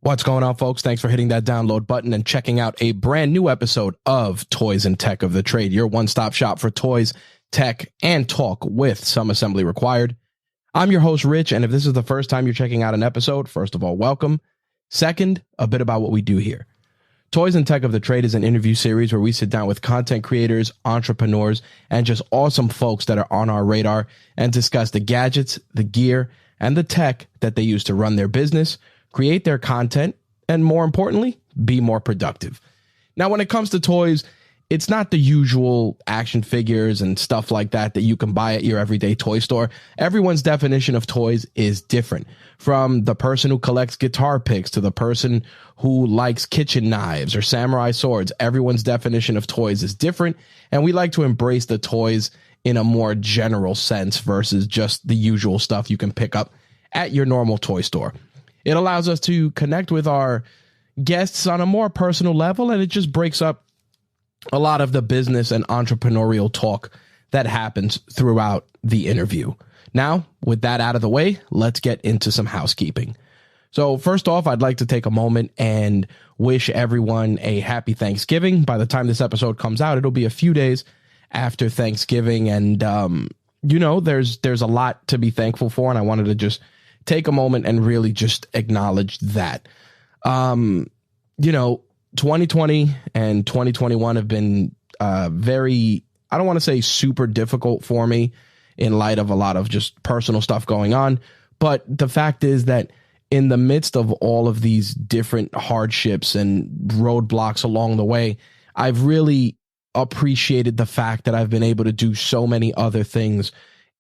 What's going on, folks? Thanks for hitting that download button and checking out a brand new episode of Toys and Tech of the Trade, your one-stop shop for toys, tech, and talk with some assembly required. I'm your host, Rich, and if this is the first time you're checking out an episode, first of all, welcome. Second, a bit about what we do here. Toys and Tech of the Trade is an interview series where we sit down with content creators, entrepreneurs, and just awesome folks that are on our radar and discuss the gadgets, the gear, and the tech that they use to run their business, create their content, and more importantly, be more productive. Now, when it comes to toys, it's not the usual action figures and stuff like that that you can buy at your everyday toy store. Everyone's definition of toys is different. From the person who collects guitar picks to the person who likes kitchen knives or samurai swords, everyone's definition of toys is different. And we like to embrace the toys in a more general sense versus just the usual stuff you can pick up at your normal toy store. It allows us to connect with our guests on a more personal level, and it just breaks up a lot of the business and entrepreneurial talk that happens throughout the interview. Now, with that out of the way, let's get into some housekeeping. So first off, I'd like to take a moment and wish everyone a happy Thanksgiving. By the time this episode comes out, it'll be a few days after Thanksgiving. And, there's a lot to be thankful for. And I wanted to just take a moment and really just acknowledge that. 2020 and 2021 have been very, I don't want to say super difficult for me in light of a lot of just personal stuff going on. But the fact is that in the midst of all of these different hardships and roadblocks along the way, I've really appreciated the fact that I've been able to do so many other things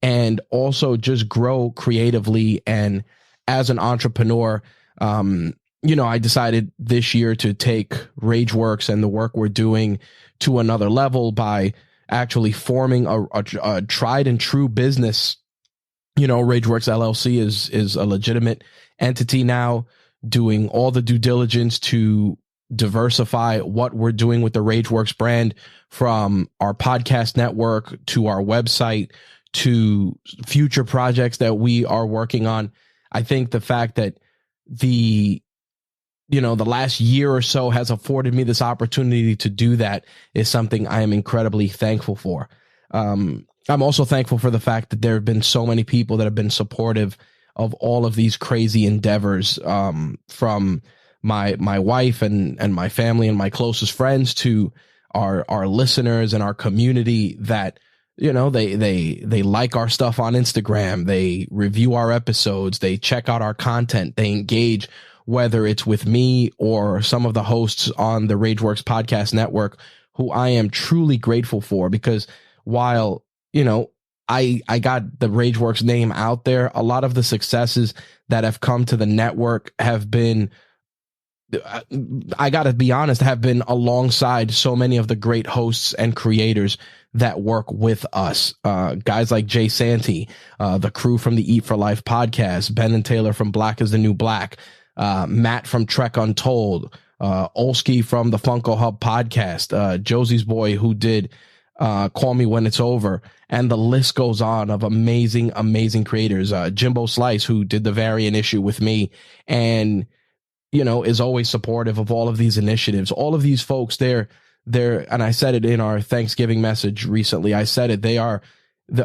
and also just grow creatively. And as an entrepreneur, I decided this year to take RageWorks and the work we're doing to another level by actually forming a tried and true business. RageWorks LLC is a legitimate entity now, doing all the due diligence to diversify what we're doing with the RageWorks brand, from our podcast network to our website to future projects that we are working on. I think the fact that the last year or so has afforded me this opportunity to do that is something I am incredibly thankful for. I'm also thankful for the fact that there have been so many people that have been supportive of all of these crazy endeavors, from my wife and my family and my closest friends to our listeners and our community that, they like our stuff on Instagram. They review our episodes. They check out our content. They engage, whether it's with me or some of the hosts on the RageWorks podcast network, who I am truly grateful for, because while, I got the RageWorks name out there, a lot of the successes that have come to the network have been, I got to be honest, have been alongside so many of the great hosts and creators that work with us. Guys like Jay Santee, the crew from the Eat for Life podcast, Ben and Taylor from Black is the New Black, Matt from Trek Untold, Olski from the Funko Hub podcast, Josie's boy who did Call Me When It's Over, and the list goes on of amazing creators. Jimbo Slice, who did the variant issue with me and is always supportive of all of these initiatives. All of these folks, they're, and I said it in our Thanksgiving message recently, I said it,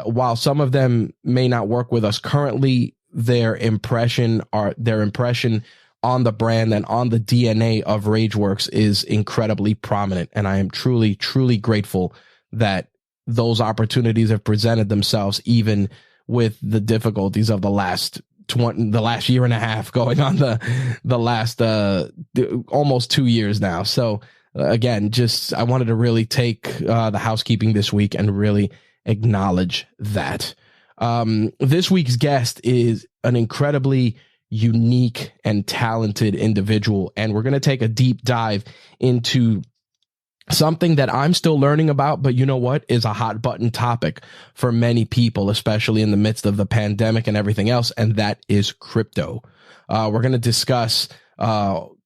while some of them may not work with us currently, their impression on the brand and on the DNA of RageWorks is incredibly prominent. And I am truly, truly grateful that those opportunities have presented themselves, even with the difficulties of the last year and a half, going on the last almost 2 years now. So again, I wanted to really take the housekeeping this week and really acknowledge that. This week's guest is an incredibly unique and talented individual, and we're going to take a deep dive into something that I'm still learning about, but you know what, is a hot button topic for many people, especially in the midst of the pandemic and everything else, and that is crypto. We're going to discuss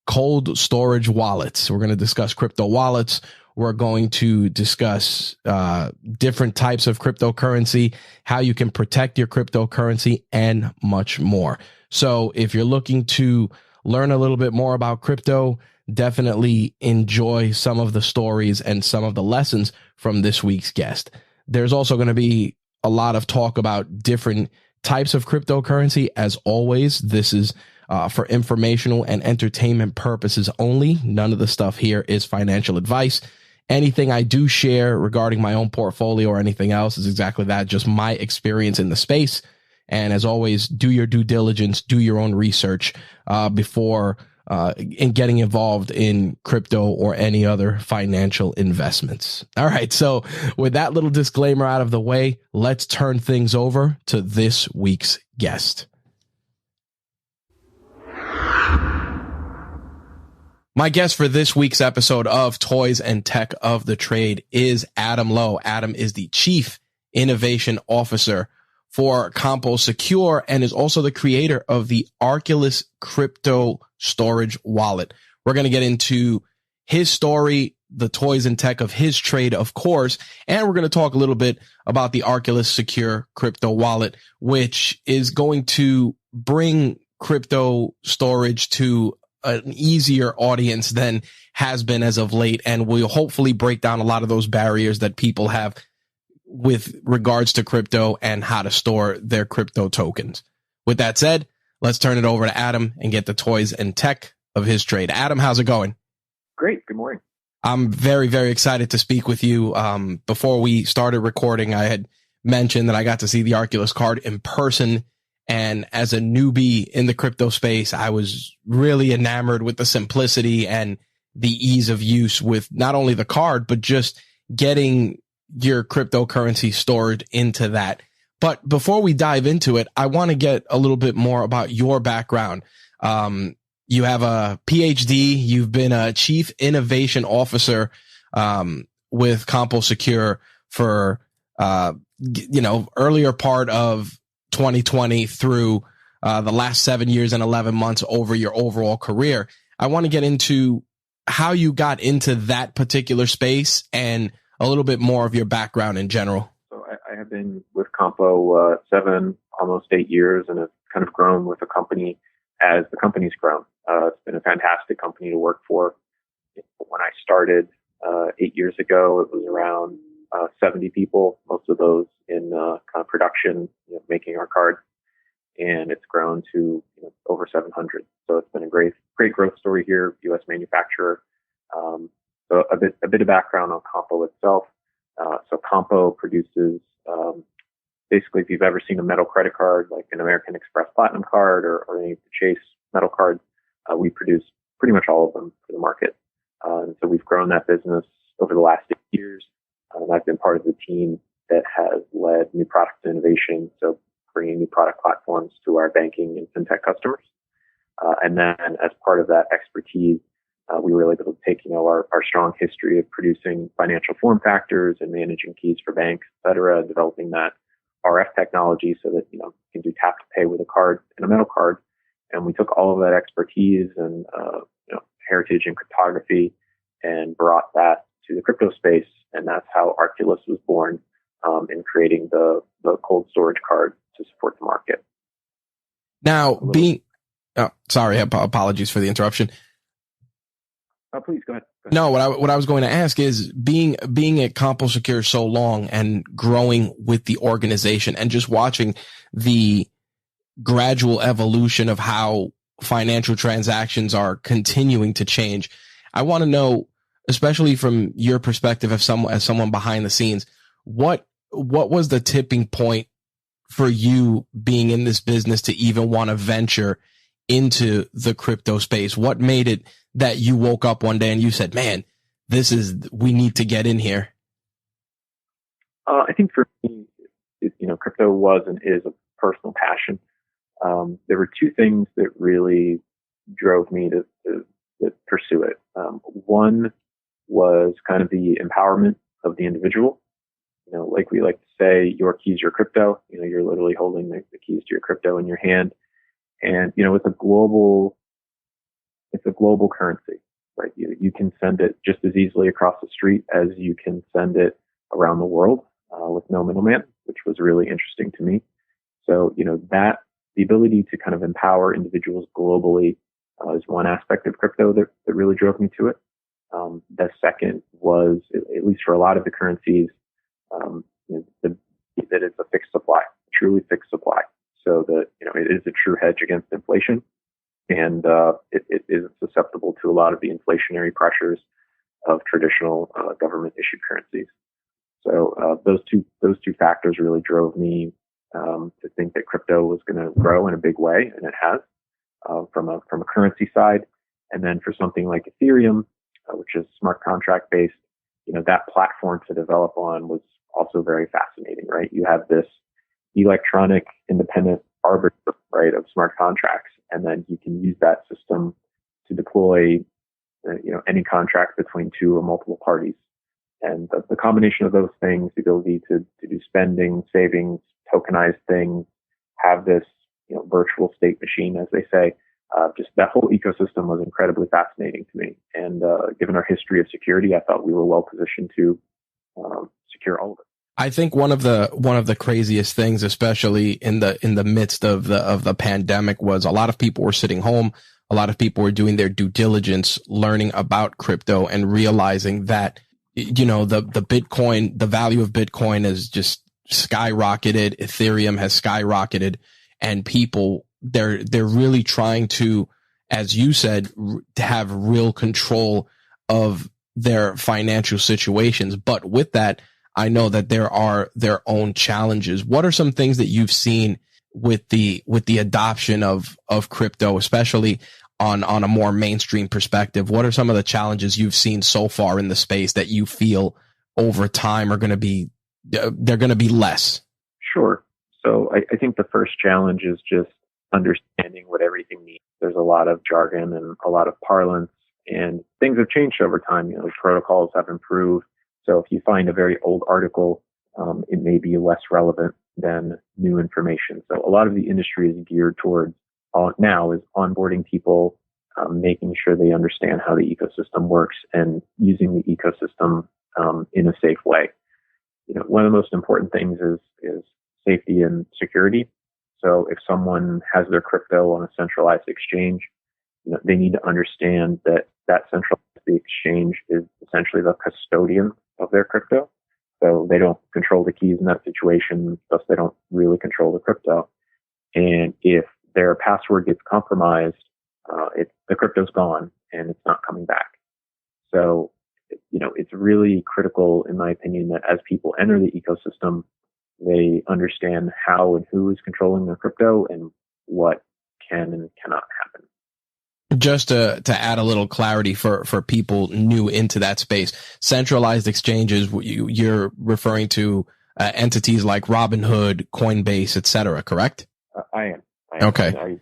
cold storage wallets. We're going to discuss crypto wallets. We're going to discuss different types of cryptocurrency, how you can protect your cryptocurrency, and much more. So if you're looking to learn a little bit more about crypto, definitely enjoy some of the stories and some of the lessons from this week's guest. There's also going to be a lot of talk about different types of cryptocurrency. As always, this is for informational and entertainment purposes only. None of the stuff here is financial advice. Anything I do share regarding my own portfolio or anything else is exactly that, just my experience in the space. And as always, do your due diligence, do your own research before in getting involved in crypto or any other financial investments. All right. So with that little disclaimer out of the way, let's turn things over to this week's guest. My guest for this week's episode of Toys and Tech of the Trade is Adam Lowe. Adam is the Chief Innovation Officer for CompoSecure and is also the creator of the Arculus crypto storage wallet. We're going to get into his story, the toys and tech of his trade, of course, and we're going to talk a little bit about the Arculus secure crypto wallet, which is going to bring crypto storage to an easier audience than has been as of late, and will hopefully break down a lot of those barriers that people have with regards to crypto and how to store their crypto tokens. With that said, let's turn it over to Adam and get the toys and tech of his trade. Adam, how's it going? Great. Good morning. I'm very, very excited to speak with you. Before we started recording, I had mentioned that I got to see the Arculus card in person. And as a newbie in the crypto space, I was really enamored with the simplicity and the ease of use with not only the card, but just getting your cryptocurrency stored into that. But before we dive into it, I want to get a little bit more about your background. You have a PhD. You've been a Chief Innovation Officer with CompoSecure for earlier part of 2020 through the last 7 years and 11 months over your overall career. I want to get into how you got into that particular space and a little bit more of your background in general. So I have been with Compo 7, almost 8 years, and have kind of grown with the company as the company's grown. It's been a fantastic company to work for. When I started 8 years ago, it was around 70 people, most of those in kind of production, making our cards, and it's grown to over 700. So it's been a great growth story here. U.S. manufacturer. So a bit of background on Compo itself. So Compo produces basically, if you've ever seen a metal credit card, like an American Express Platinum card or any of the Chase metal cards, we produce pretty much all of them for the market. And so we've grown that business over the last 8 years. I've been part of the team that has led new product innovation, so bringing new product platforms to our banking and fintech customers. And then as part of that expertise, we were able to take, our strong history of producing financial form factors and managing keys for banks, et cetera, developing that RF technology so that, you can do tap to pay with a card and a metal card. And we took all of that expertise and, heritage and cryptography and brought that to the crypto space. And that's how Arculus was born, in creating the cold storage card to support the market. Now, apologies for the interruption. Please go ahead. No, what I was going to ask is being at CompoSecure so long and growing with the organization and just watching the gradual evolution of how financial transactions are continuing to change. I want to know, especially from your perspective as someone behind the scenes, what was the tipping point for you being in this business to even want to venture into the crypto space? What made it that you woke up one day and you said, man, we need to get in here? I think for me, crypto was and is a personal passion. There were two things that really drove me to pursue it. One was kind of the empowerment of the individual. Like we like to say, your keys, your crypto. You're literally holding the keys to your crypto in your hand. And, it's a global currency, right? You can send it just as easily across the street as you can send it around the world, with no middleman, which was really interesting to me. So, the ability to kind of empower individuals globally, is one aspect of crypto that really drove me to it. The second was, at least for a lot of the currencies, that it's a fixed supply, truly fixed supply. So that, it is a true hedge against inflation, and it isn't susceptible to a lot of the inflationary pressures of traditional government issued currencies. So those two factors really drove me to think that crypto was going to grow in a big way, and it has from a currency side. And then for something like Ethereum, which is smart contract based, that platform to develop on was also very fascinating, right? You have this electronic independent arbiter, right, of smart contracts, and then you can use that system to deploy, any contract between two or multiple parties. And the combination of those things, the ability to do spending, savings, tokenize things, have this, virtual state machine, as they say, just that whole ecosystem was incredibly fascinating to me. And given our history of security, I thought we were well positioned to secure all of it. I think one of the craziest things, especially in the midst of the pandemic, was a lot of people were sitting home. A lot of people were doing their due diligence, learning about crypto, and realizing that, the Bitcoin, the value of Bitcoin has just skyrocketed. Ethereum has skyrocketed, and people, they're really trying to, as you said, to have real control of their financial situations. But with that, I know that there are their own challenges. What are some things that you've seen with the adoption of crypto, especially on a more mainstream perspective? What are some of the challenges you've seen so far in the space that you feel over time are going to be, they're going to be less? Sure. So I think the first challenge is just understanding what everything means. There's a lot of jargon and a lot of parlance, and things have changed over time. Protocols have improved. So if you find a very old article, it may be less relevant than new information. So a lot of the industry is geared towards now is onboarding people, making sure they understand how the ecosystem works, and using the ecosystem in a safe way. One of the most important things is safety and security. So if someone has their crypto on a centralized exchange, they need to understand that centralized exchange is essentially the custodian of their crypto. So they don't control the keys in that situation, thus they don't really control the crypto. And if their password gets compromised, the crypto's gone and it's not coming back. So, it's really critical, in my opinion, that as people enter the ecosystem, they understand how and who is controlling their crypto and what can and cannot happen. Just to add a little clarity for people new into that space, centralized exchanges, you're referring to entities like Robinhood, Coinbase, etc., correct? I am. Okay.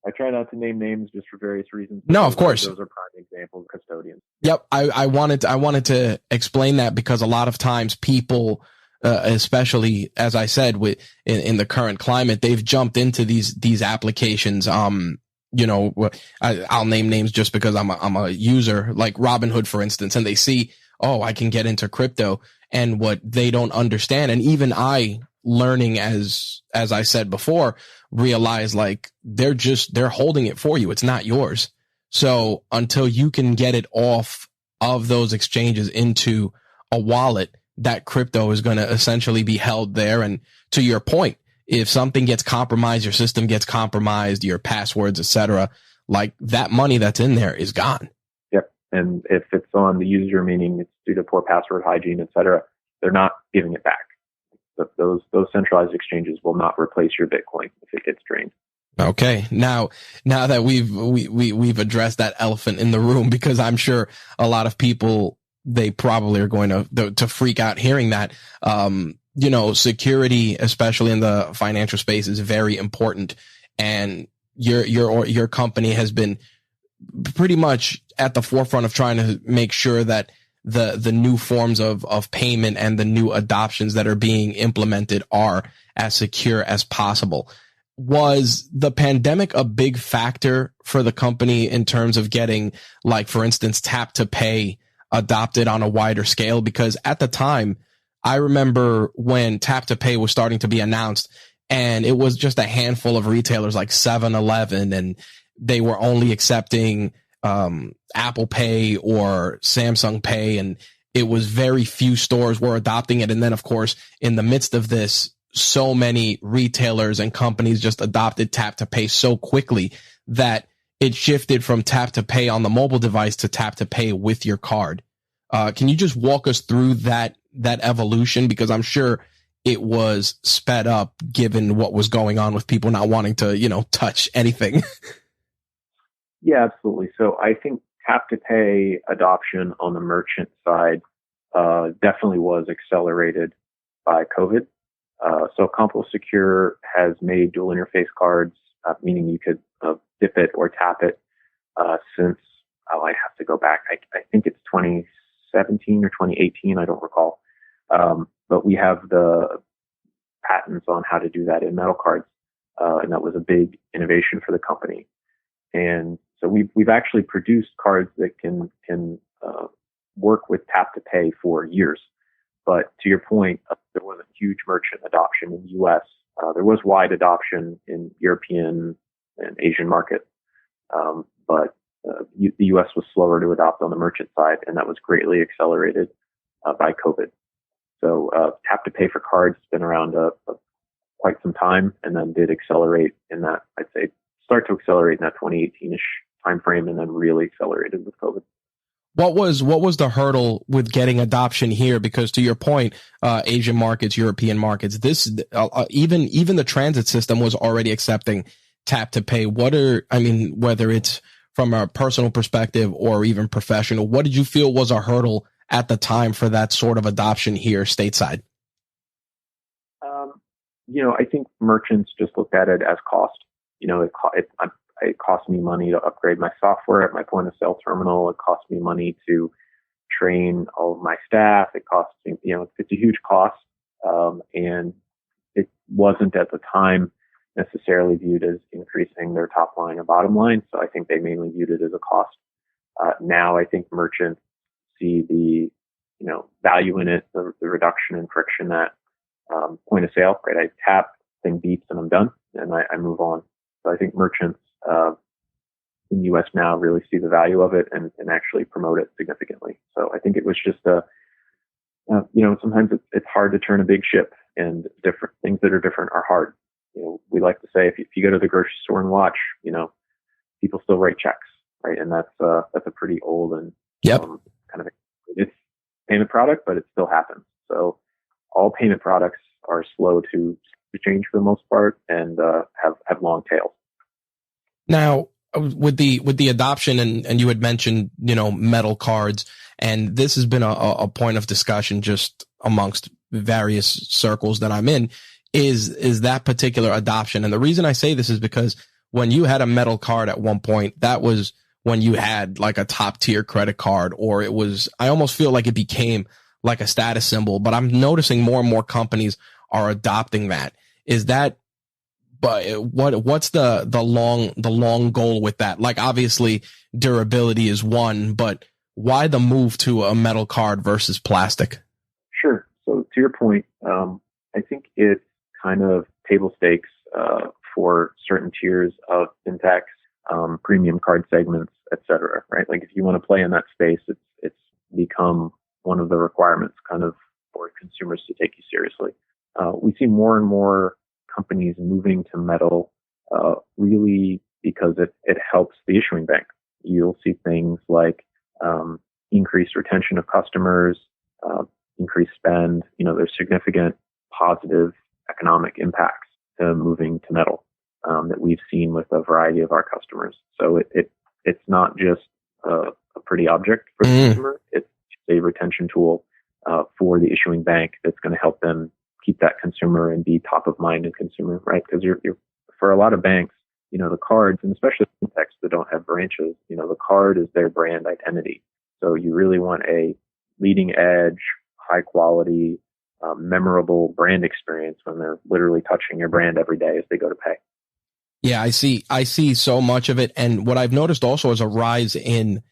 I try not to name names just for various reasons. No, of course. Those are prime examples of custodians. Yep. I wanted to explain that because a lot of times people, especially as I said, in the current climate, they've jumped into these applications. I'll name names just because I'm a user, like Robinhood, for instance, and they see, oh, I can get into crypto, and what they don't understand. And even I, learning as I said before, realize like they're holding it for you. It's not yours. So until you can get it off of those exchanges into a wallet, that crypto is going to essentially be held there. And to your point, if something gets compromised, your system gets compromised, your passwords, etc., like that money that's in there is gone. Yep. And if it's on the user, meaning it's due to poor password hygiene, etc., they're not giving it back. Those centralized exchanges will not replace your Bitcoin if it gets drained. Okay. Now that we've addressed that elephant in the room, because I'm sure a lot of people, they probably are going to freak out hearing that. Security, especially in the financial space, is very important. And your company has been pretty much at the forefront of trying to make sure that the new forms of payment and the new adoptions that are being implemented are as secure as possible. Was the pandemic a big factor for the company in terms of getting, like, for instance, tap to pay adopted on a wider scale? Because at the time, I remember when tap to pay was starting to be announced, and it was just a handful of retailers like 7-Eleven they were only accepting Apple Pay or Samsung Pay, and it was very few stores were adopting it. And then, of course, in the midst of this, so many retailers and companies just adopted tap to pay so quickly that it shifted from tap to pay on the mobile device to tap to pay with your card. Can you just walk us through that evolution? Because I'm sure it was sped up given what was going on with people not wanting to, touch anything. Yeah, absolutely. So I think tap to pay adoption on the merchant side definitely was accelerated by COVID. So CompoSecure has made dual interface cards, meaning you could dip it or tap it since, I have to go back. I think it's 2017 or 2018. I don't recall. But we have the patents on how to do that in metal cards. And that was a big innovation for the company. And so we've actually produced cards that can work with tap to pay for years. But to your point, there wasn't huge merchant adoption in the U.S. There was wide adoption in European and Asian markets. But the U.S. was slower to adopt on the merchant side, and that was greatly accelerated by COVID. So tap to pay for cards has been around quite some time, and then did accelerate in that, I'd say, start to accelerate in that 2018-ish timeframe, and then really accelerated with COVID. What was the hurdle with getting adoption here? Because to your point, Asian markets, European markets, this even the transit system was already accepting tap to pay. Whether it's from a personal perspective or even professional, what did you feel was a hurdle at the time for that sort of adoption here stateside? I think merchants just looked at it as cost. It cost me money to upgrade my software at my point of sale terminal. It cost me money to train all of my staff. It costs me, it's a huge cost. And it wasn't at the time necessarily viewed as increasing their top line or bottom line. So I think they mainly viewed it as a cost. Now I think merchants see the, value in it, the reduction in friction at point of sale, right? I tap, thing beeps, and I'm done, and I move on. So I think merchants in the U.S. now really see the value of it and actually promote it significantly. So I think it was just sometimes it's hard to turn a big ship, and different things that are different are hard. We like to say if you go to the grocery store and watch, people still write checks, right? And that's a pretty old and kind of it's payment product, but it still happens. So all payment products are slow to change for the most part, and have long tails. Now, with the adoption, and you had mentioned, metal cards, and this has been a point of discussion just amongst various circles that I'm in, is that particular adoption. And the reason I say this is because when you had a metal card at one point, that was when you had like a top tier credit card, or I almost feel like it became like a status symbol, but I'm noticing more and more companies are adopting that. Is that, but what's the long goal with that? Like, obviously durability is one, but why the move to a metal card versus plastic? Sure. So to your point, I think it's kind of table stakes for certain tiers of fintechs, premium card segments, et cetera, right? Like if you want to play in that space, it's become one of the requirements kind of for consumers to take you seriously. We see more and more companies moving to metal, really because it helps the issuing bank. You'll see things like increased retention of customers, increased spend. There's significant positive economic impacts to moving to metal that we've seen with a variety of our customers. So it's not just a pretty object for the consumer. It's a retention tool for the issuing bank that's going to help them keep that consumer and be top of mind in consumer, right? Because you're for a lot of banks, the cards, and especially fintechs that don't have branches, the card is their brand identity. So you really want a leading edge, high quality, memorable brand experience when they're literally touching your brand every day as they go to pay. Yeah, I see so much of it. And what I've noticed also is a rise in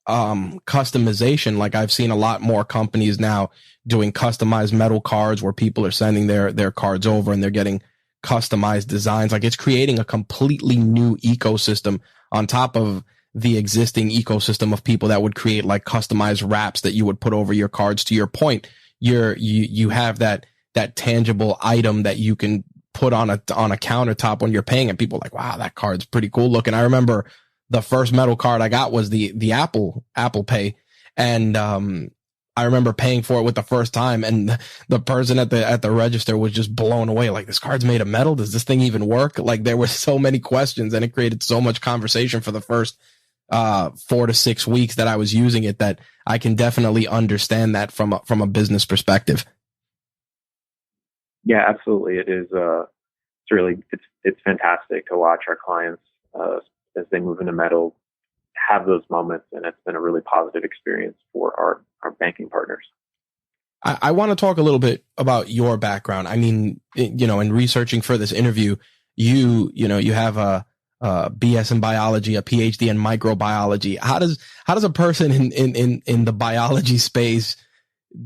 customization. Like I've seen a lot more companies now doing customized metal cards where people are sending their cards over and they're getting customized designs. Like, it's creating a completely new ecosystem on top of the existing ecosystem of people that would create like customized wraps that you would put over your cards. To your point, you have that tangible item that you can put on a countertop when you're paying, and people are like, wow, that card's pretty cool looking. I remember the first metal card I got was the Apple Pay. And, I remember paying for it with the first time, and the person at the register was just blown away. Like, this card's made of metal. Does this thing even work? Like, there were so many questions, and it created so much conversation for the first 4 to 6 weeks that I was using it, that I can definitely understand that from a business perspective. Yeah, absolutely. It is, it's really, it's fantastic to watch our clients, as they move into metal, have those moments, and it's been a really positive experience for our banking partners. I want to talk a little bit about your background. I mean, in researching for this interview, you have a BS in biology, a PhD in microbiology. How does a person in the biology space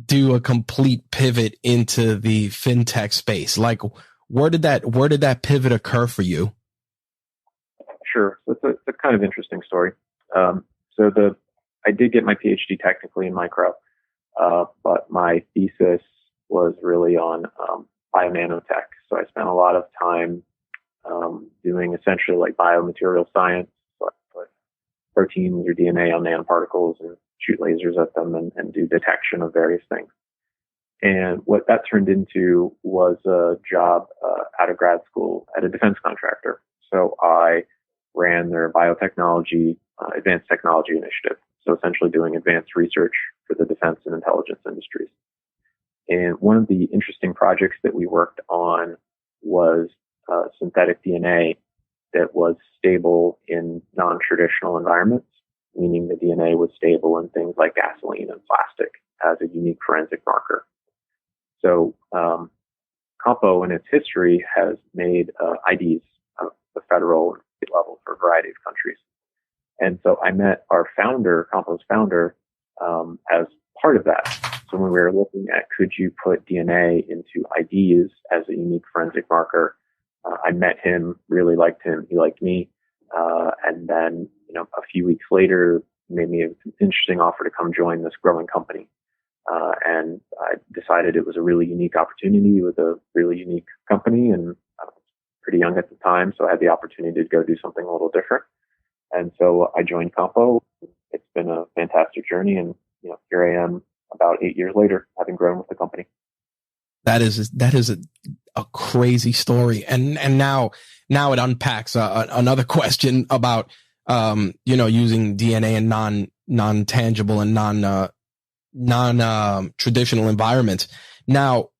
do a complete pivot into the fintech space? Like, where did that pivot occur for you? Sure. So it's a kind of interesting story. I did get my PhD technically in micro, but my thesis was really on bionanotech. So I spent a lot of time doing essentially like biomaterial science, so I put proteins or DNA on nanoparticles and shoot lasers at them and do detection of various things. And what that turned into was a job out of grad school at a defense contractor. So I ran their biotechnology, advanced technology initiative. So essentially doing advanced research for the defense and intelligence industries. And one of the interesting projects that we worked on was synthetic DNA that was stable in non-traditional environments, meaning the DNA was stable in things like gasoline and plastic as a unique forensic marker. So Compo in its history has made IDs at the federal and state level for a variety of countries. And so I met our founder, Compo's founder, as part of that. So when we were looking at could you put DNA into IDs as a unique forensic marker, I met him, really liked him, he liked me, and then a few weeks later made me an interesting offer to come join this growing company. And I decided it was a really unique opportunity with a really unique company, and I was pretty young at the time, so I had the opportunity to go do something a little different. And so I joined Compo. It's been a fantastic journey, and here I am about 8 years later, having grown with the company. That is a crazy story, and now it unpacks another question about using DNA in non-tangible and non traditional environments. Now,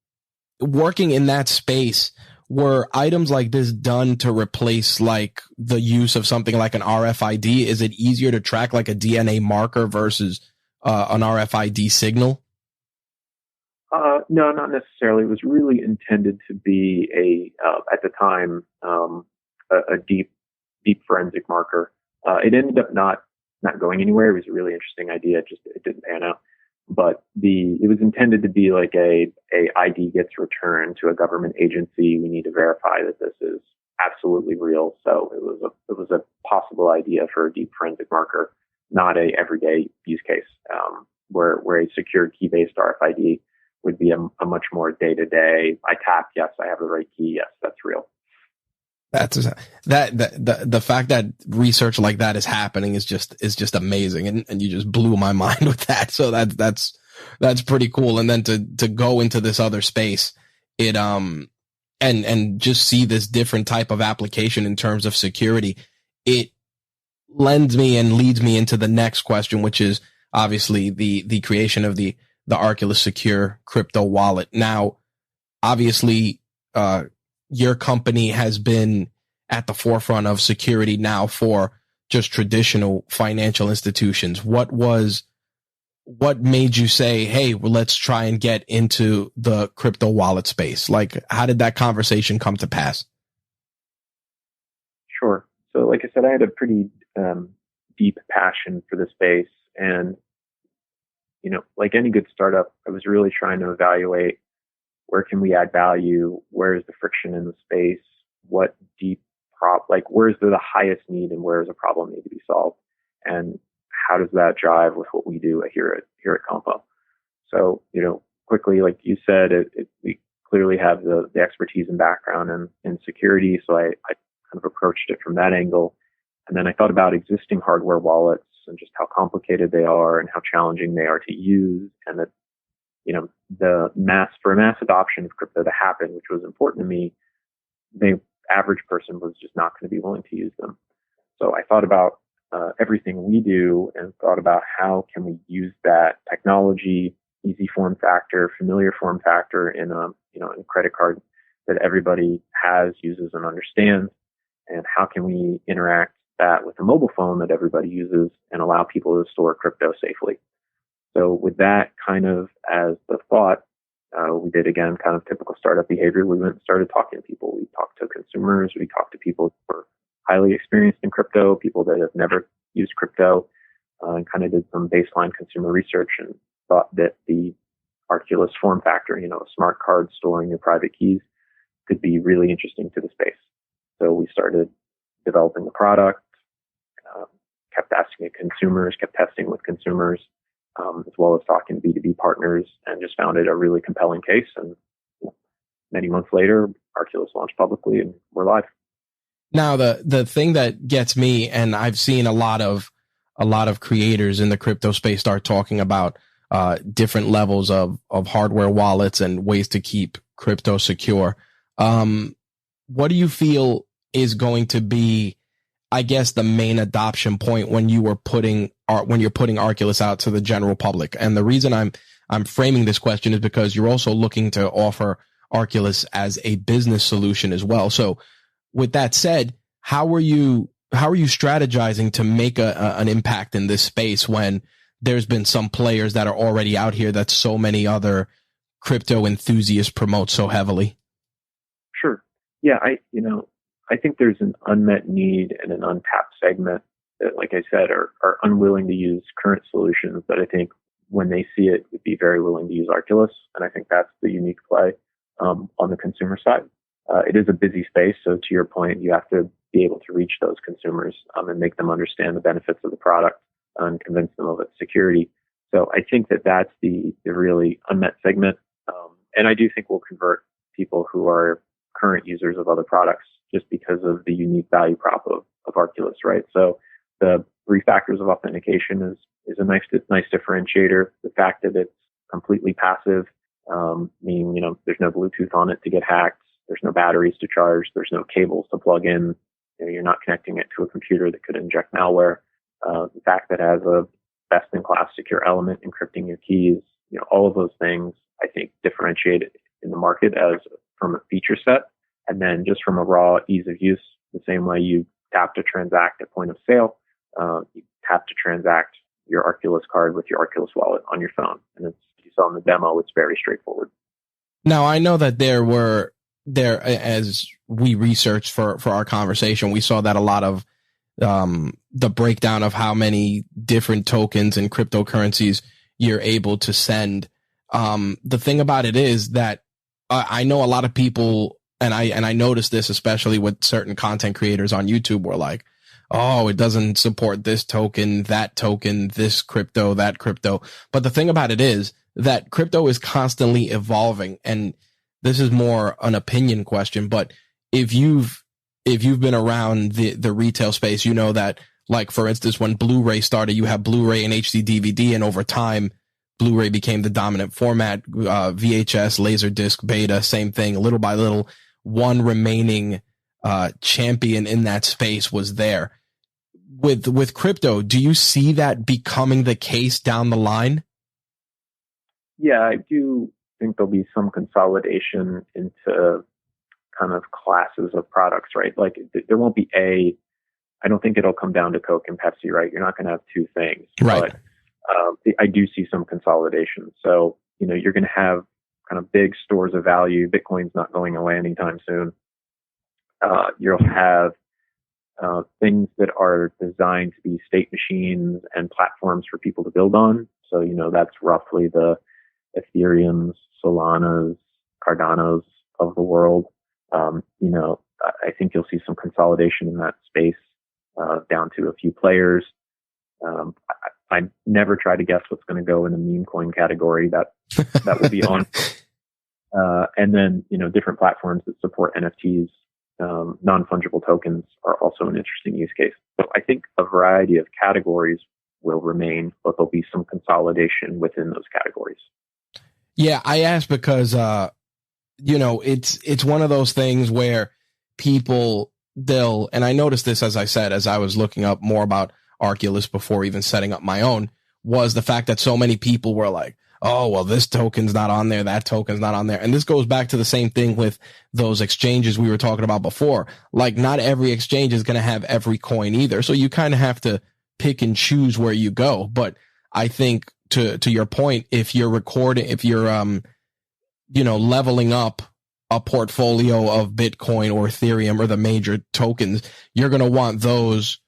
working in that space, were items like this done to replace like the use of something like an RFID? Is it easier to track like a DNA marker versus an RFID signal? No, not necessarily. It was really intended to be at the time, a deep forensic marker. It ended up not going anywhere. It was a really interesting idea. It didn't pan out. But it was intended to be like a ID gets returned to a government agency. We need to verify that this is absolutely real. So it was a possible idea for a deep forensic marker, not a everyday use case, where a secured key-based RFID would be a much more day-to-day. I tap, yes, I have the right key. Yes, that's real. That's the fact that research like that is happening is just amazing, and you just blew my mind with that. So that's pretty cool. And then to go into this other space, it and just see this different type of application in terms of security, it lends me and leads me into the next question, which is obviously the creation of the Arculus secure crypto wallet. Now, obviously, your company has been at the forefront of security now for just traditional financial institutions. What made you say, hey, well, let's try and get into the crypto wallet space? Like, how did that conversation come to pass? Sure. So like I said, I had a pretty deep passion for the space. And, like any good startup, I was really trying to evaluate where can we add value? Where is the friction in the space? What deep where's the highest need and where does a problem need to be solved? And how does that jive with what we do here at Compo? So, quickly, like you said, we clearly have the expertise and background in security. So I kind of approached it from that angle. And then I thought about existing hardware wallets and just how complicated they are and how challenging they are to use. And that, for mass adoption of crypto to happen, which was important to me, the average person was just not going to be willing to use them. So I thought about everything we do and thought about how can we use that technology, easy form factor, familiar form factor in a credit card that everybody has, uses, and understands, and how can we interact that with a mobile phone that everybody uses and allow people to store crypto safely. So with that kind of as the thought, we did, again, kind of typical startup behavior. We went and started talking to people. We talked to consumers. We talked to people who were highly experienced in crypto, people that have never used crypto, and kind of did some baseline consumer research and thought that the Arculus form factor, a smart card storing your private keys, could be really interesting to the space. So we started developing the product, kept asking consumers, kept testing with consumers, as well as talking to B2B partners, and just found it a really compelling case. And many months later, Arculus launched publicly and we're live. Now, the thing that gets me, and I've seen a lot of creators in the crypto space start talking about different levels of hardware wallets and ways to keep crypto secure. What do you feel is going to be, I guess, the main adoption point when you're putting Arculus out to the general public? And the reason I'm framing this question is because you're also looking to offer Arculus as a business solution as well. So with that said, how are you strategizing to make an impact in this space when there's been some players that are already out here that so many other crypto enthusiasts promote so heavily? Sure. Yeah, I think there's an unmet need and an untapped segment that, like I said, are unwilling to use current solutions, but I think when they see it, would be very willing to use Arculus. And I think that's the unique play on the consumer side. It is a busy space, so to your point, you have to be able to reach those consumers and make them understand the benefits of the product and convince them of its security. So I think that that's the really unmet segment. And I do think we'll convert people who are current users of other products just because of the unique value prop of Arculus, right? So the 3 factors of authentication is a nice differentiator. The fact that it's completely passive, meaning, there's no Bluetooth on it to get hacked. There's no batteries to charge. There's no cables to plug in. You're not connecting it to a computer that could inject malware. The fact that it has a best-in-class secure element encrypting your keys, all of those things, I think, differentiate it in the market as from a feature set. And then just from a raw ease of use, the same way you tap to transact at point of sale, you tap to transact your Arculus card with your Arculus wallet on your phone. And as you saw in the demo, it's very straightforward. Now, I know that as we researched for our conversation, we saw that a lot of the breakdown of how many different tokens and cryptocurrencies you're able to send. The thing about it is that I know a lot of people, and I noticed this especially with certain content creators on YouTube, were like, oh, it doesn't support this token, this crypto, that crypto. But the thing about it is that crypto is constantly evolving, and this is more an opinion question, but if you've been around the retail space, you know that, like, for instance, when Blu-ray started, you have Blu-ray and HD DVD, and over time, Blu-ray became the dominant format. VHS, Laserdisc, Beta, same thing. Little by little, one remaining champion in that space was there. With crypto, do you see that becoming the case down the line? Yeah, I do think there'll be some consolidation into kind of classes of products, right? Like there won't be I don't think it'll come down to Coke and Pepsi, right? You're not going to have two things. Right. But I do see some consolidation. So, you're going to have kind of big stores of value. Bitcoin's not going away anytime soon. You'll have things that are designed to be state machines and platforms for people to build on. So, that's roughly the Ethereums, Solanas, Cardano's of the world. I think you'll see some consolidation in that space, down to a few players. I never try to guess what's going to go in the meme coin category. That will be on. And then, different platforms that support NFTs, non-fungible tokens are also an interesting use case. So I think a variety of categories will remain, but there'll be some consolidation within those categories. Yeah, I asked because, it's one of those things where people, and I noticed this, as I said, as I was looking up more about Arculus before even setting up my own, was the fact that so many people were like, oh, well, this token's not on there, that token's not on there. And this goes back to the same thing with those exchanges we were talking about before. Like, not every exchange is going to have every coin either. So you kind of have to pick and choose where you go. But I think to your point, if you're leveling up a portfolio of Bitcoin or Ethereum or the major tokens, you're going to want those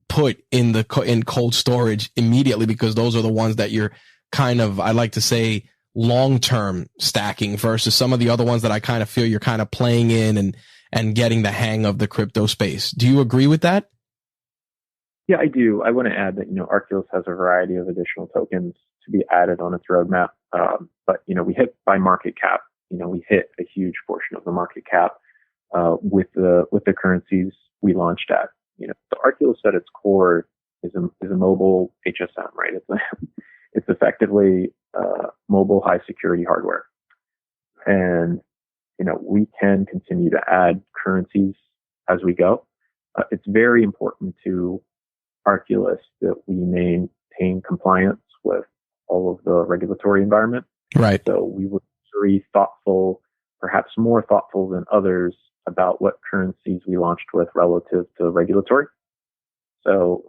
put in cold storage immediately, because those are the ones that you're kind of, I like to say, long-term stacking versus some of the other ones that I kind of feel you're kind of playing in and getting the hang of the crypto space. Do you agree with that? Yeah, I do. I want to add that, Arculus has a variety of additional tokens to be added on its roadmap. But, we hit by market cap, we hit a huge portion of the market cap, with the currencies we launched at. So Arculus at its core is a mobile HSM, right? It's effectively mobile high security hardware. And, we can continue to add currencies as we go. It's very important to Arculus that we maintain compliance with all of the regulatory environment. Right. So we were very thoughtful, perhaps more thoughtful than others, about what currencies we launched with relative to regulatory. So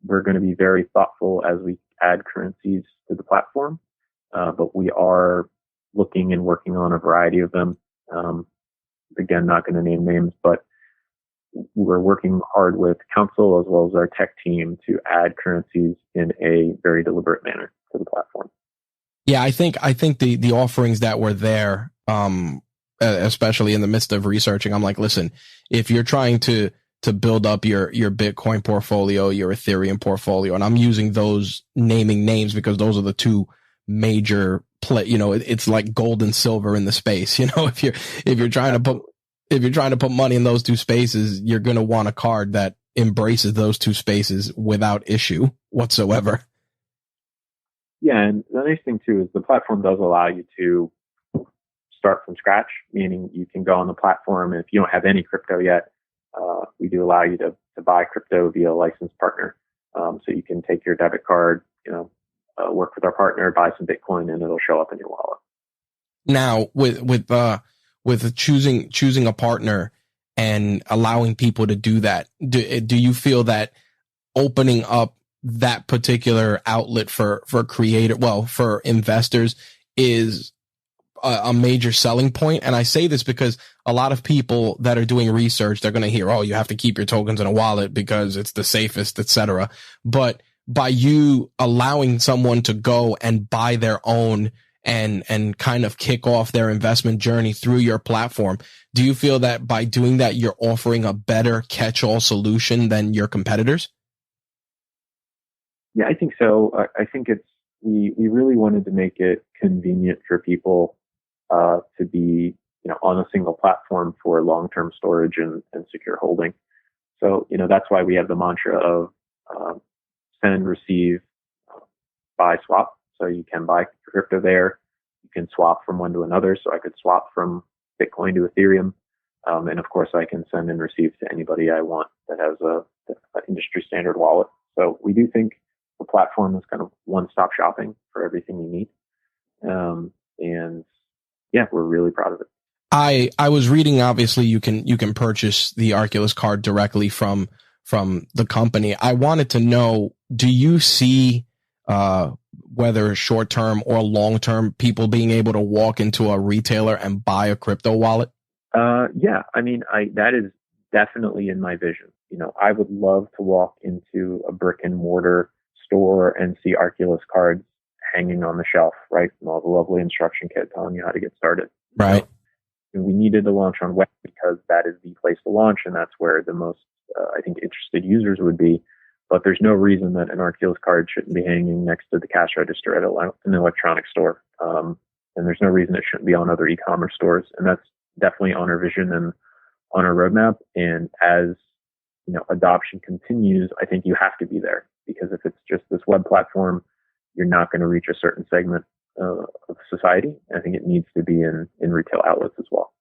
we're going to be very thoughtful as we add currencies to the platform, but we are looking and working on a variety of them. Again, not going to name names, but we're working hard with counsel as well as our tech team to add currencies in a very deliberate manner to the platform. Yeah, I think the offerings that were there, especially in the midst of researching, I'm like, listen, if you're trying to build up your Bitcoin portfolio, your Ethereum portfolio, and I'm using those naming names because those are the two major it's like gold and silver in the space. If you're trying to put money in those two spaces, you're going to want a card that embraces those two spaces without issue whatsoever. Yeah, and the nice thing too is the platform does allow you to start from scratch, meaning you can go on the platform, and if you don't have any crypto yet, we do allow you to buy crypto via a licensed partner. So you can take your debit card, work with our partner, buy some Bitcoin, and it'll show up in your wallet. Now, with choosing a partner and allowing people to do that, do you feel that opening up that particular outlet for investors is a major selling point? And I say this because a lot of people that are doing research, they're going to hear, oh, you have to keep your tokens in a wallet because it's the safest, etc. But by you allowing someone to go and buy their own and kind of kick off their investment journey through your platform, do you feel that by doing that, you're offering a better catch-all solution than your competitors? Yeah, I think so. I think we really wanted to make it convenient for people to be, on a single platform for long-term storage and secure holding. So, that's why we have the mantra of send, receive, buy, swap. So you can buy crypto there. You can swap from one to another. So I could swap from Bitcoin to Ethereum. And of course, I can send and receive to anybody I want that has an industry standard wallet. So we do think the platform is kind of one-stop shopping for everything you need. And yeah, we're really proud of it. I was reading, obviously you can purchase the Arculus card directly from the company. I wanted to know, do you see whether short-term or long-term people being able to walk into a retailer and buy a crypto wallet? Yeah, I mean, that is definitely in my vision. I would love to walk into a brick and mortar store and see Arculus cards hanging on the shelf, right? And all the lovely instruction kit telling you how to get started. Right. And we needed to launch on web because that is the place to launch, and that's where the most, I think, interested users would be. But there's no reason that an Arculus card shouldn't be hanging next to the cash register at an electronic store. And there's no reason it shouldn't be on other e-commerce stores. And that's definitely on our vision and on our roadmap. And as adoption continues, I think you have to be there, because if it's just this web platform, you're not going to reach a certain segment of society. I think it needs to be in retail outlets as well.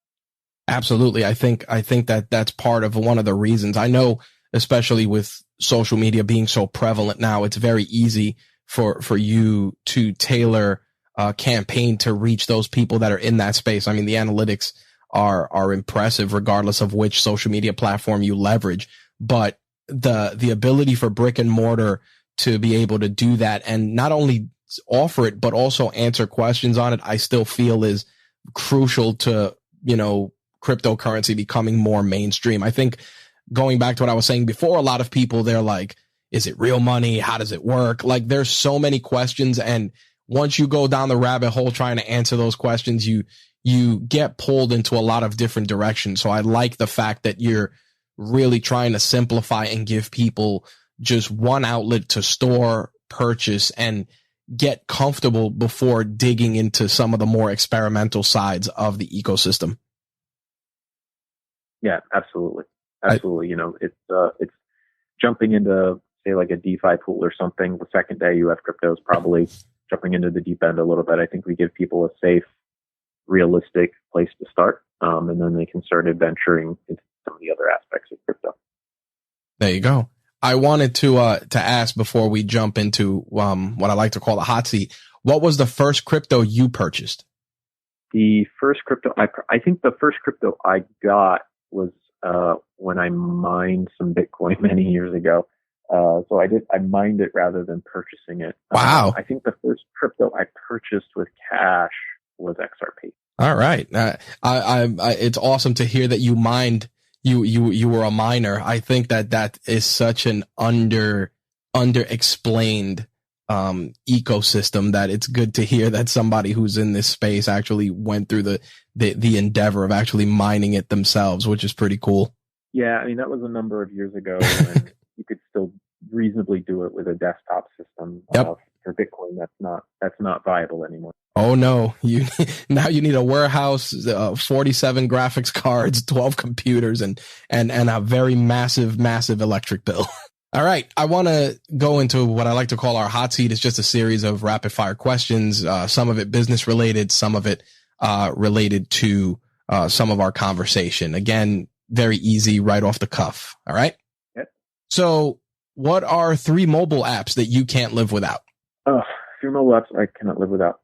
Absolutely. I think that that's part of one of the reasons. I know, especially with social media being so prevalent now, it's very easy for you to tailor a campaign to reach those people that are in that space. I mean, the analytics are impressive regardless of which social media platform you leverage, but the ability for brick and mortar to be able to do that and not only offer it, but also answer questions on it, I still feel is crucial to, cryptocurrency becoming more mainstream. I think going back to what I was saying before, a lot of people, they're like, is it real money? How does it work? Like, there's so many questions. And once you go down the rabbit hole trying to answer those questions, you get pulled into a lot of different directions. So I like the fact that you're really trying to simplify and give people just one outlet to store, purchase, and get comfortable before digging into some of the more experimental sides of the ecosystem. Yeah, absolutely. Absolutely. It's jumping into, say, like a DeFi pool or something. The second day you have cryptos, probably jumping into the deep end a little bit. I think we give people a safe, realistic place to start. And then they can start adventuring into some of the other aspects of crypto. There you go. I wanted to ask before we jump into what I like to call the hot seat. What was the first crypto you purchased? The first crypto, I think the first crypto I got was when I mined some Bitcoin many years ago. So I mined it rather than purchasing it. Wow. I think the first crypto I purchased with cash was XRP. All right. It's awesome to hear that you mined. You were a miner. I think that is such an underexplained ecosystem that it's good to hear that somebody who's in this space actually went through the endeavor of actually mining it themselves, which is pretty cool. Yeah, I mean, that was a number of years ago when you could still reasonably do it with a desktop system. Yep. For Bitcoin, that's not viable anymore. Oh no, now you need a warehouse, 47 graphics cards, 12 computers, and a very massive electric bill. All right, I want to go into what I like to call our hot seat. It's just a series of rapid fire questions, some of it business related, some of it related to some of our conversation. Again, very easy, right off the cuff. All right. Yep. So, what are 3 mobile apps that you can't live without? 3 mobile apps I cannot live without.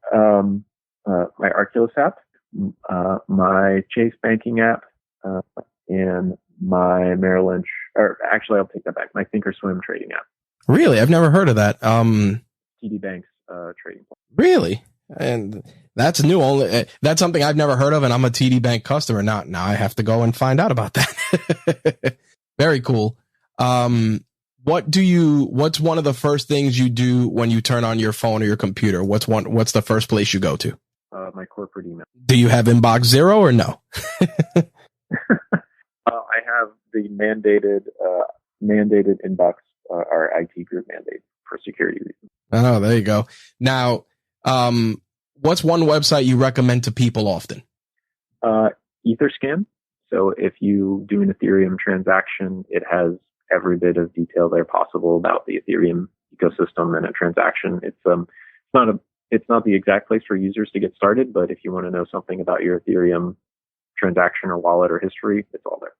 My Arculus app, my Chase banking app, and my Merrill Lynch, or actually I'll take that back, my Thinkorswim trading app. Really? I've never heard of that. TD Bank's trading platform. Really? And that's new. That's something I've never heard of, and I'm a TD Bank customer. Now I have to go and find out about that. Very cool. What's one of the first things you do when you turn on your phone or your computer? What's the first place you go to? My corporate email. Do you have inbox zero or no? I have the mandated inbox, our IT group mandate for security reasons. Oh, there you go. Now, what's one website you recommend to people often? Etherscan. So if you do an Ethereum transaction, it has every bit of detail there possible about the Ethereum ecosystem and a transaction. It's not the exact place for users to get started, but if you want to know something about your Ethereum transaction or wallet or history, it's all there.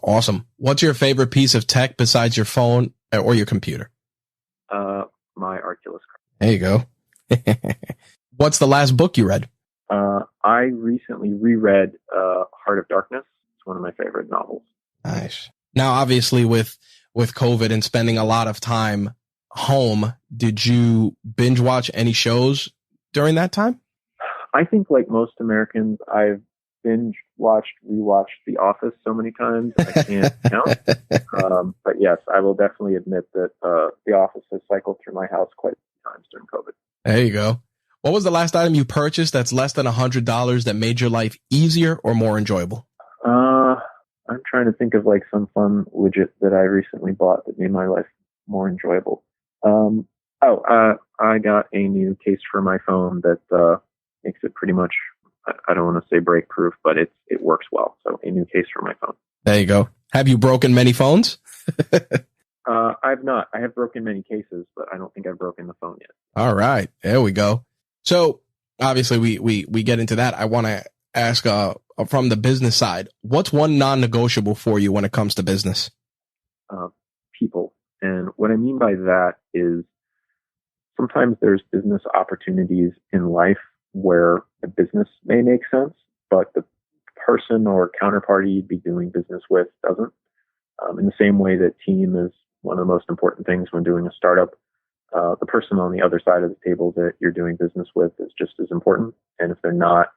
Awesome. What's your favorite piece of tech besides your phone or your computer? My Arculus card. There you go. What's the last book you read? I recently reread Heart of Darkness. It's one of my favorite novels. Nice. Now, obviously, with COVID and spending a lot of time home, did you binge watch any shows during that time? I think, like most Americans, I've binge watched, rewatched The Office so many times I can't count. But yes, I will definitely admit that The Office has cycled through my house quite a few times during COVID. There you go. What was the last item you purchased that's less than $100 that made your life easier or more enjoyable? I'm trying to think of like some fun widget that I recently bought that made my life more enjoyable. I got a new case for my phone that makes it pretty much, I don't want to say break proof, but it works well. So a new case for my phone. There you go. Have you broken many phones? I've not. I have broken many cases, but I don't think I've broken the phone yet. All right. There we go. So obviously we get into that. I want to ask from the business side, what's one non-negotiable for you when it comes to business? People. And what I mean by that is sometimes there's business opportunities in life where the business may make sense, but the person or counterparty you'd be doing business with doesn't. In the same way that team is one of the most important things when doing a startup, the person on the other side of the table that you're doing business with is just as important. And if they're not,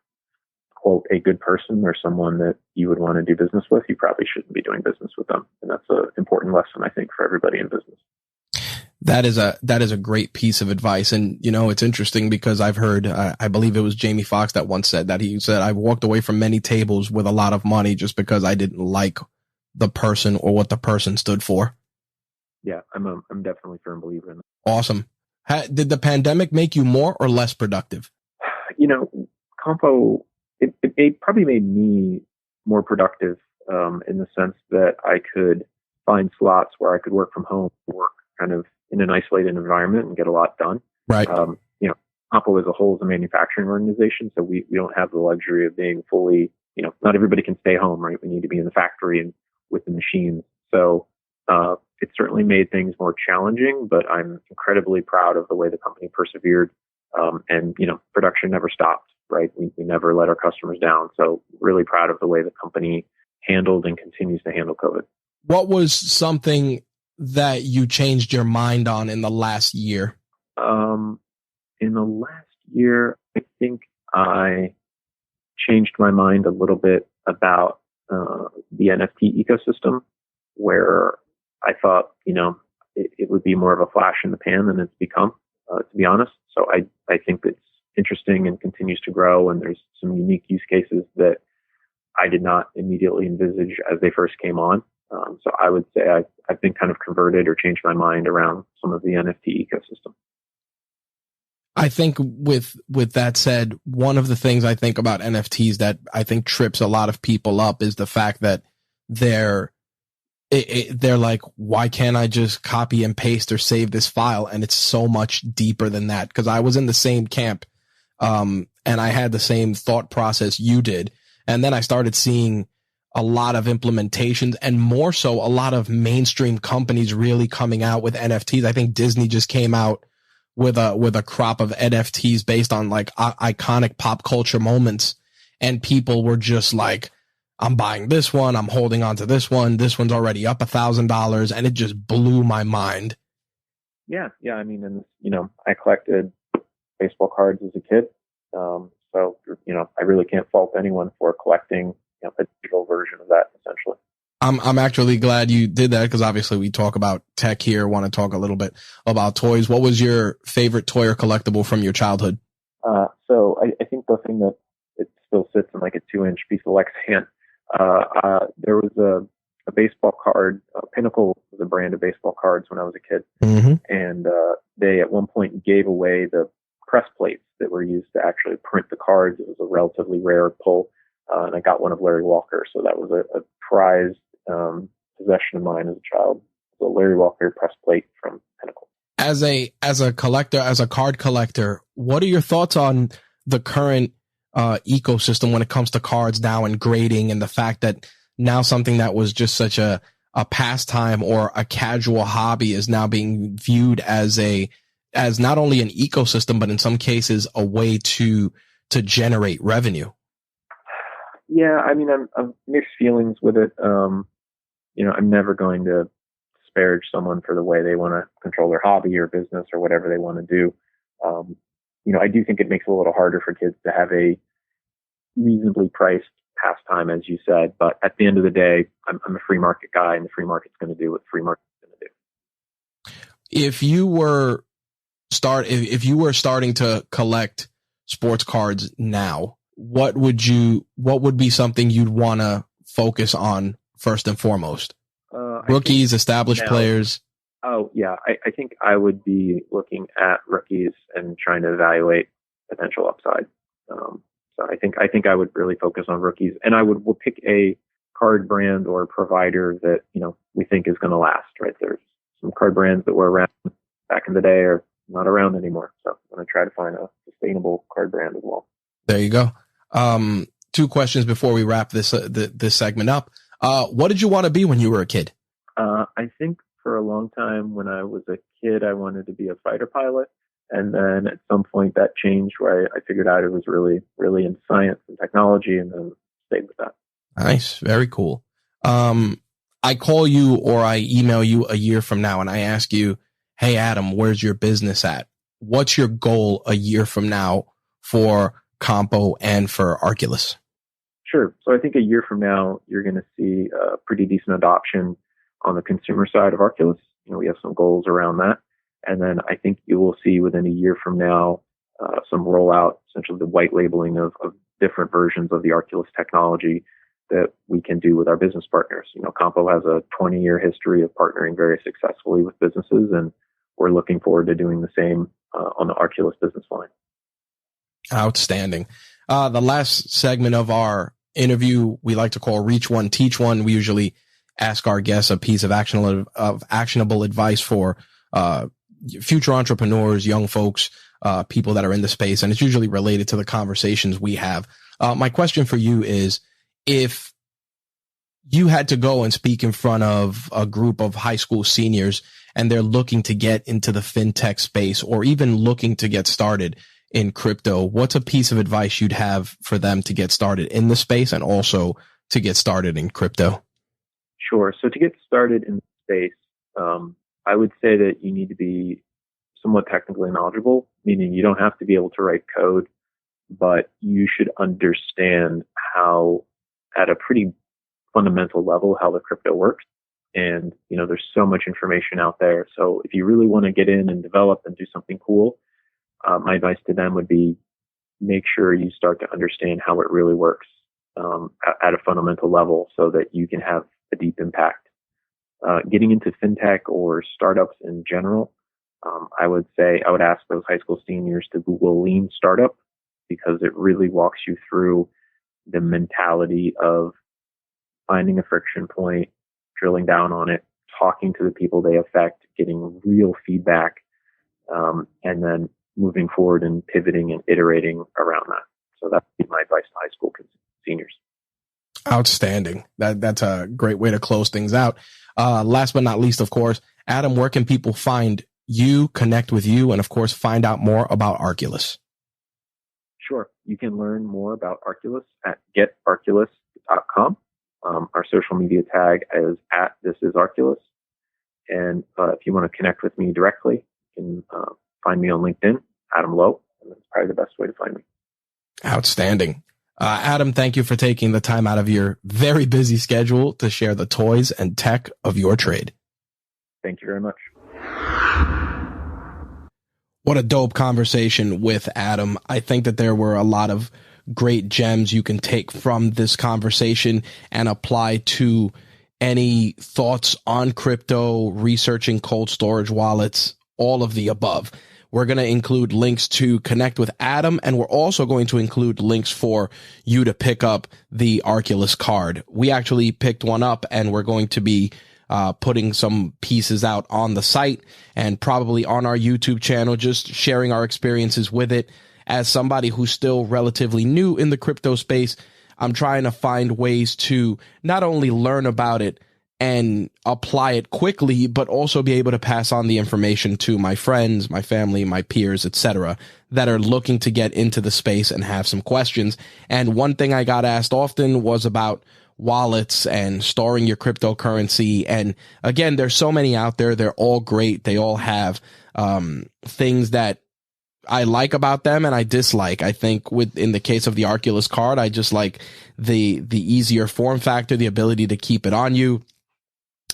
quote, a good person or someone that you would want to do business with, you probably shouldn't be doing business with them. And that's an important lesson, I think, for everybody in business. That is a great piece of advice. And, you know, it's interesting because I've heard, I believe it was Jamie Foxx that once said that. He said, I've walked away from many tables with a lot of money just because I didn't like the person or what the person stood for. Yeah, I'm definitely a firm believer in that. Awesome. Did the pandemic make you more or less productive? You know, Compo, it probably made me more productive in the sense that I could find slots where I could work from home, work kind of in an isolated environment and get a lot done. Right. You know, Compo as a whole is a manufacturing organization, so we don't have the luxury of being fully, you know, not everybody can stay home, right? We need to be in the factory and with the machines. So it certainly made things more challenging, but I'm incredibly proud of the way the company persevered. And, you know, production never stopped, right? We never let our customers down. So really proud of the way the company handled and continues to handle COVID. What was something that you changed your mind on in the last year? In the last year, I think I changed my mind a little bit about the NFT ecosystem, where I thought, you know, it would be more of a flash in the pan than it's become, to be honest. So I think it's interesting and continues to grow, and there's some unique use cases that I did not immediately envisage as they first came on. So I would say I've been kind of converted or changed my mind around some of the NFT ecosystem. I think with that said, one of the things I think about NFTs that I think trips a lot of people up is the fact that they're like, why can't I just copy and paste or save this file? And it's so much deeper than that, because I was in the same camp, and I had the same thought process you did. And then I started seeing a lot of implementations, and more so a lot of mainstream companies really coming out with NFTs. I think Disney just came out with a crop of NFTs based on like iconic pop culture moments. And people were just like, I'm buying this one. I'm holding on to this one. This one's already up $1,000. And it just blew my mind. Yeah. I mean, and you know, I collected baseball cards as a kid. So, you know, I really can't fault anyone for collecting, you know, a digital version of that, essentially. I'm actually glad you did that, because obviously we talk about tech here. Want to talk a little bit about toys. What was your favorite toy or collectible from your childhood? So I think the thing that it still sits in like a 2-inch piece of Lexan. There was a baseball card. Pinnacle was a brand of baseball cards when I was a kid, and they at one point gave away the press plates that were used to actually print the cards. It was a relatively rare pull, and I got one of Larry Walker, so that was a prized possession of mine as a child. The Larry Walker press plate from Pinnacle. As a collector, as a card collector, what are your thoughts on the current ecosystem when it comes to cards now and grading, and the fact that now something that was just such a pastime or a casual hobby is now being viewed as not only an ecosystem, but in some cases a way to generate revenue? Yeah, I mean, I'm mixed feelings with it. You know, I'm never going to disparage someone for the way they want to control their hobby or business or whatever they want to do. You know, I do think it makes it a little harder for kids to have a reasonably priced pastime, as you said. But at the end of the day, I'm a free market guy, and the free market's going to do what the free market's going to do. If you were starting to collect sports cards now, what would be something you'd want to focus on first and foremost? Rookies, established players. Oh yeah, I think I would be looking at rookies and trying to evaluate potential upside. So I think I would really focus on rookies, and we'll pick a card brand or provider that we think is going to last. Right, there's some card brands that were around back in the day are not around anymore, so I'm going to try to find a sustainable card brand as well. There you go. 2 questions before we wrap this segment up. What did you want to be when you were a kid? I think for a long time when I was a kid, I wanted to be a fighter pilot. And then at some point that changed where I figured out it was really, really in science and technology, and then stayed with that. Nice. Very cool. I call you or I email you a year from now and I ask you, hey, Adam, where's your business at? What's your goal a year from now for Compo and for Arculus? Sure. So I think a year from now, you're going to see a pretty decent adoption on the consumer side of Arculus. We have some goals around that. And then I think you will see within a year from now, some rollout, essentially the white labeling of different versions of the Arculus technology that we can do with our business partners. Compo has a 20-year history of partnering very successfully with businesses, and we're looking forward to doing the same on the Arculus business line. Outstanding. The last segment of our interview, we like to call Reach One, Teach One. We usually ask our guests a piece of actionable advice for future entrepreneurs, young folks, people that are in the space, and it's usually related to the conversations we have. My question for you is, if you had to go and speak in front of a group of high school seniors and they're looking to get into the fintech space or even looking to get started in crypto, what's a piece of advice you'd have for them to get started in the space and also to get started in crypto? Sure. So to get started in the space, I would say that you need to be somewhat technically knowledgeable, meaning you don't have to be able to write code, but you should understand how, at a pretty fundamental level, how the crypto works. And, there's so much information out there. So if you really want to get in and develop and do something cool, my advice to them would be make sure you start to understand how it really works at a fundamental level so that you can have a deep impact. Getting into fintech or startups in general, I would ask those high school seniors to Google Lean Startup, because it really walks you through the mentality of finding a friction point, drilling down on it, talking to the people they affect, getting real feedback, and then moving forward and pivoting and iterating around that. So that's my advice to high school seniors. Outstanding. That's a great way to close things out. Last but not least, of course, Adam, where can people find you, connect with you, and of course, find out more about Arculus? Sure. You can learn more about Arculus at getarculus.com. Our social media tag is @thisisarculus. And if you want to connect with me directly, you can find me on LinkedIn, Adam Lowe. And that's probably the best way to find me. Outstanding. Adam, thank you for taking the time out of your very busy schedule to share the toys and tech of your trade. Thank you very much. What a dope conversation with Adam. I think that there were a lot of great gems you can take from this conversation and apply to any thoughts on crypto, researching cold storage wallets, all of the above. We're going to include links to connect with Adam, and we're also going to include links for you to pick up the Arculus card. We actually picked one up, and we're going to be putting some pieces out on the site and probably on our YouTube channel, just sharing our experiences with it. As somebody who's still relatively new in the crypto space, I'm trying to find ways to not only learn about it and apply it quickly, but also be able to pass on the information to my friends, my family, my peers, etc., that are looking to get into the space and have some questions. And one thing I got asked often was about wallets and storing your cryptocurrency. And again, there's so many out there. They're all great. They all have things that I like about them and I dislike. I think in the case of the Arculus card, I just like the easier form factor, the ability to keep it on you,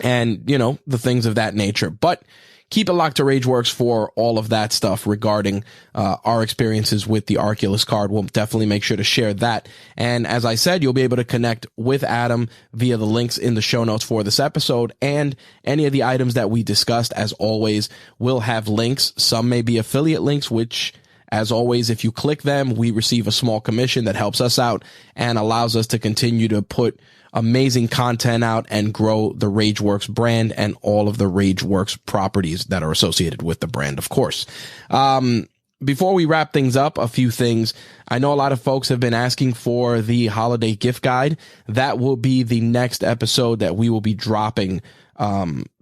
and the things of that nature. But keep it locked to Rageworks for all of that stuff regarding our experiences with the Arculus card. We'll definitely make sure to share that. And as I said, you'll be able to connect with Adam via the links in the show notes for this episode, and any of the items that we discussed, as always, will have links. Some may be affiliate links, which, as always, if you click them, we receive a small commission that helps us out and allows us to continue to put amazing content out and grow the Rageworks brand and all of the Rageworks properties that are associated with the brand, of course. Before we wrap things up, a few things. I know a lot of folks have been asking for the holiday gift guide. That will be the next episode that we will be dropping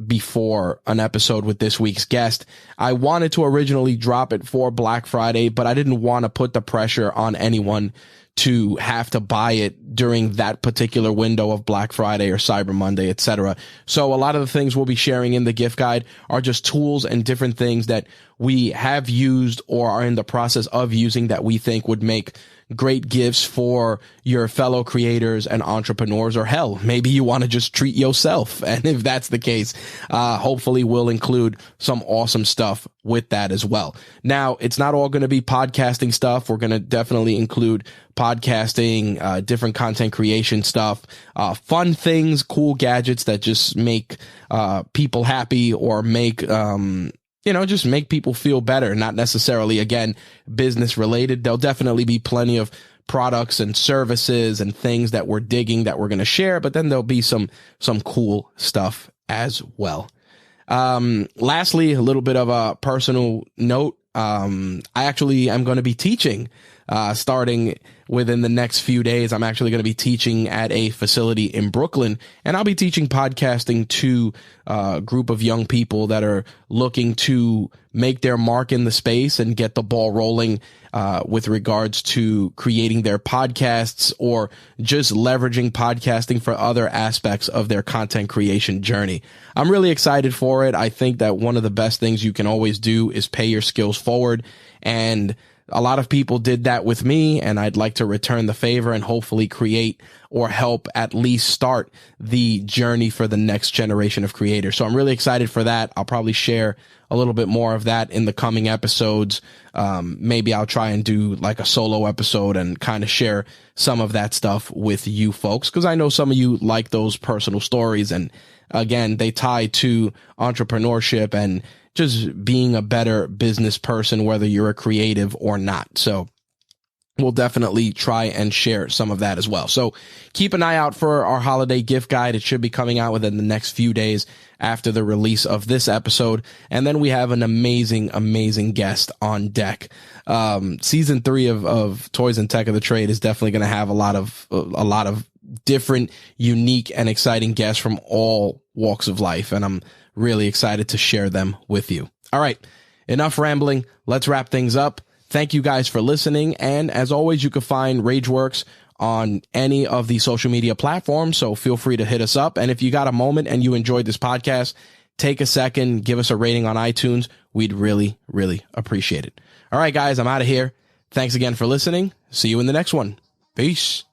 before an episode with this week's guest. I wanted to originally drop it for Black Friday, but I didn't want to put the pressure on anyone to have to buy it during that particular window of Black Friday or Cyber Monday, etc. So a lot of the things we'll be sharing in the gift guide are just tools and different things that we have used or are in the process of using that we think would make great gifts for your fellow creators and entrepreneurs, or hell, maybe you want to just treat yourself. And if that's the case, hopefully we'll include some awesome stuff with that as well. Now, it's not all going to be podcasting stuff. We're going to definitely include podcasting, different content creation stuff, fun things, cool gadgets that just make people happy or make just make people feel better, not necessarily, again, business related. There'll definitely be plenty of products and services and things that we're digging that we're going to share, but then there'll be some cool stuff as well. Lastly, a little bit of a personal note. I actually am going to be teaching, starting within the next few days. I'm actually going to be teaching at a facility in Brooklyn, and I'll be teaching podcasting to a group of young people that are looking to make their mark in the space and get the ball rolling with regards to creating their podcasts or just leveraging podcasting for other aspects of their content creation journey. I'm really excited for it. I think that one of the best things you can always do is pay your skills forward, and a lot of people did that with me, and I'd like to return the favor and hopefully create or help at least start the journey for the next generation of creators. So I'm really excited for that. I'll probably share a little bit more of that in the coming episodes. Maybe I'll try and do like a solo episode and kind of share some of that stuff with you folks, because I know some of you like those personal stories, and again, they tie to entrepreneurship and just being a better business person, whether you're a creative or not. So we'll definitely try and share some of that as well. So keep an eye out for our holiday gift guide. It should be coming out within the next few days after the release of this episode. And then we have an amazing, amazing guest on deck. Season 3 of Toys and Tech of the Trade is definitely going to have a lot of different, unique, and exciting guests from all walks of life. And I'm really excited to share them with you. All right, enough rambling. Let's wrap things up. Thank you guys for listening. And as always, you can find Rageworks on any of the social media platforms, so feel free to hit us up. And if you got a moment and you enjoyed this podcast, take a second, give us a rating on iTunes. We'd really, really appreciate it. All right, guys, I'm out of here. Thanks again for listening. See you in the next one. Peace.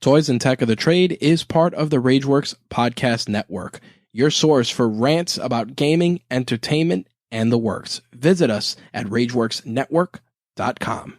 Toys and Tech of the Trade is part of the RageWorks podcast network, your source for rants about gaming, entertainment, and the works. Visit us at RageWorksNetwork.com.